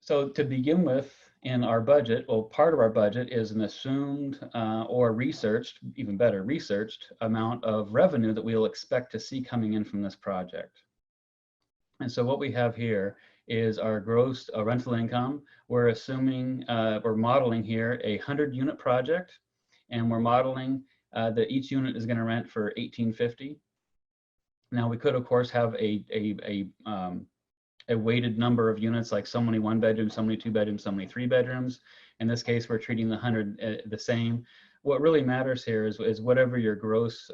So to begin with, in our budget, well, part of our budget is an assumed or researched, even better, researched amount of revenue that we'll expect to see coming in from this project. And so what we have here is our gross rental income. We're assuming, we're modeling here a 100-unit project, and we're modeling that each unit is going to rent for $1,850. Now we could, of course, have a weighted number of units, like so many 1-bedrooms, so many 2-bedrooms, so many 3-bedrooms. In this case, we're treating the 100 the same. What really matters here is whatever your gross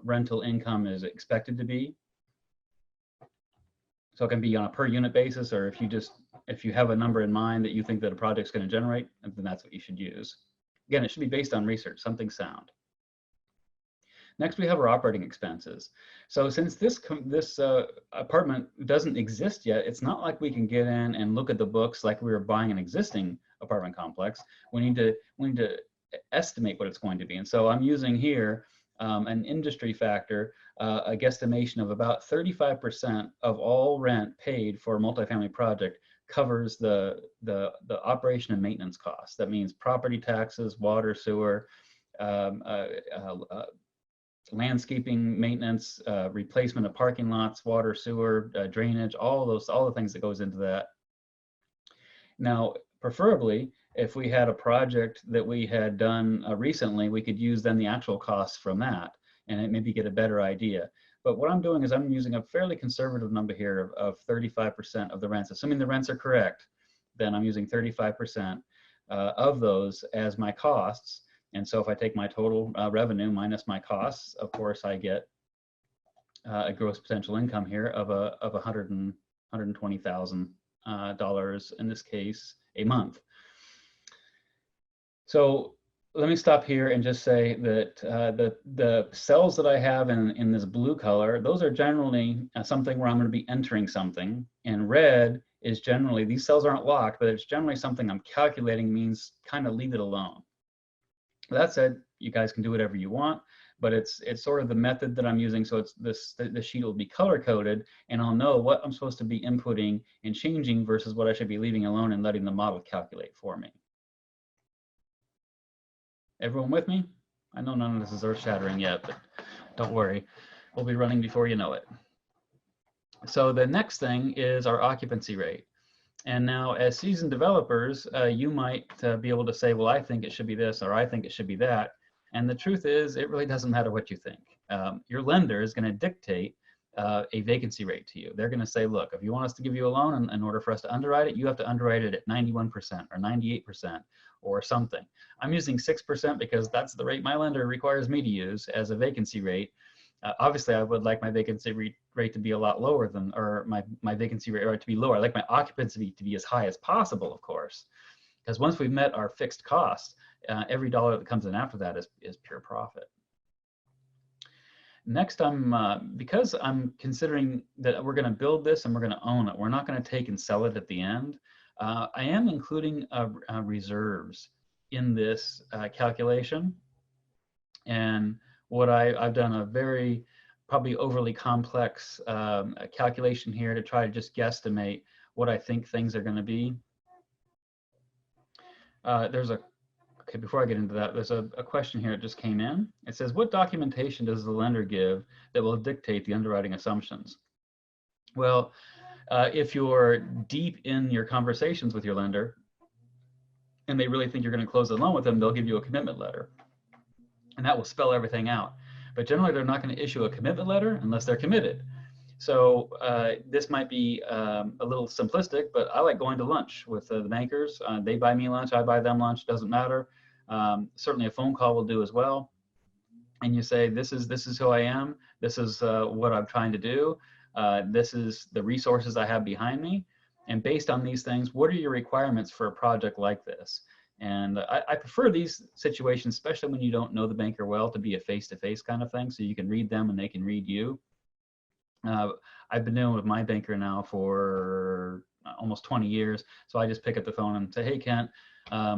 rental income is expected to be. So it can be on a per unit basis, or if you have a number in mind that you think that a project's going to generate, then that's what you should use. Again, it should be based on research, something sound. Next, we have our operating expenses. So since this apartment doesn't exist yet, it's not like we can get in and look at the books like we were buying an existing apartment complex. We need to estimate what it's going to be. And so I'm using here an industry factor, a guesstimation of about 35% of all rent paid for a multifamily project covers the operation and maintenance costs. That means property taxes, water, sewer, landscaping maintenance, replacement of parking lots, water, sewer, drainage, all the things that goes into that. Now, preferably, if we had a project that we had done recently, we could use then the actual costs from that and maybe get a better idea. But what I'm doing is I'm using a fairly conservative number here of 35% of the rents. Assuming the rents are correct, then I'm using 35% of those as my costs. And so if I take my total revenue minus my costs, of course, I get a gross potential income here of $120,000 in this case a month. So let me stop here and just say that the cells that I have in this blue color, those are generally something where I'm going to be entering something. And red is generally, these cells aren't locked, but it's generally something I'm calculating, means kind of leave it alone. That said, you guys can do whatever you want, but it's sort of the method that I'm using. So it's the sheet will be color coded, and I'll know what I'm supposed to be inputting and changing versus what I should be leaving alone and letting the model calculate for me. Everyone with me? I know none of this is earth-shattering yet, but don't worry, we'll be running before you know it. So the next thing is our occupancy rate. And now, as seasoned developers, you might be able to say, well, I think it should be this, or I think it should be that. And the truth is, it really doesn't matter what you think. Your lender is going to dictate a vacancy rate to you. They're going to say, look, if you want us to give you a loan in order for us to underwrite it, you have to underwrite it at 91% or 98% or something. I'm using 6% because that's the rate my lender requires me to use as a vacancy rate. Obviously, I would like my vacancy rate to be a lot lower than, or my vacancy rate to be lower. I like my occupancy to be as high as possible, of course, because once we've met our fixed costs, every dollar that comes in after that is pure profit. Next, because I'm considering that we're going to build this and we're going to own it, we're not going to take and sell it at the end. I am including reserves in this calculation. And what I've done a very probably overly complex calculation here to try to just guesstimate what I think things are going to be. Okay, before I get into that, there's a question here that just came in. It says, what documentation does the lender give that will dictate the underwriting assumptions? Well, if you're deep in your conversations with your lender and they really think you're going to close the loan with them, they'll give you a commitment letter. And that will spell everything out. But generally, they're not going to issue a commitment letter unless they're committed. So this might be a little simplistic, but I like going to lunch with the bankers. They buy me lunch, I buy them lunch, doesn't matter. Certainly a phone call will do as well. And you say, this is who I am. This is what I'm trying to do. This is the resources I have behind me. And based on these things, what are your requirements for a project like this? And I prefer these situations, especially when you don't know the banker well, to be a face-to-face kind of thing, so you can read them and they can read you. I've been dealing with my banker now for almost 20 years, so I just pick up the phone and say, hey, Kent,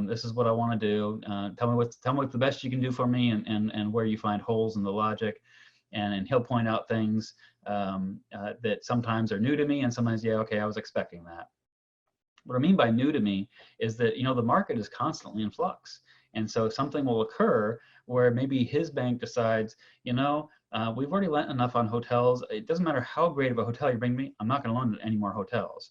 this is what I want to do. Tell me what's the best you can do for me, and where you find holes in the logic. And he'll point out things that sometimes are new to me, and sometimes, yeah, okay, I was expecting that. What I mean by new to me is that, you know, the market is constantly in flux. And so something will occur where maybe his bank decides, you know, we've already lent enough on hotels. It doesn't matter how great of a hotel you bring me, I'm not going to loan any more hotels.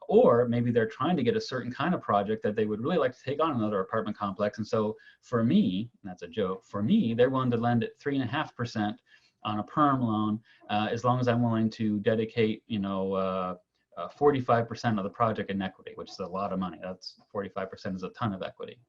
Or maybe they're trying to get a certain kind of project that they would really like to take on another apartment complex. And so for me, that's a joke, for me, they're willing to lend at 3.5% on a perm loan, as long as I'm willing to dedicate, you know, 45% of the project in equity, which is a lot of money. That's 45% is a ton of equity.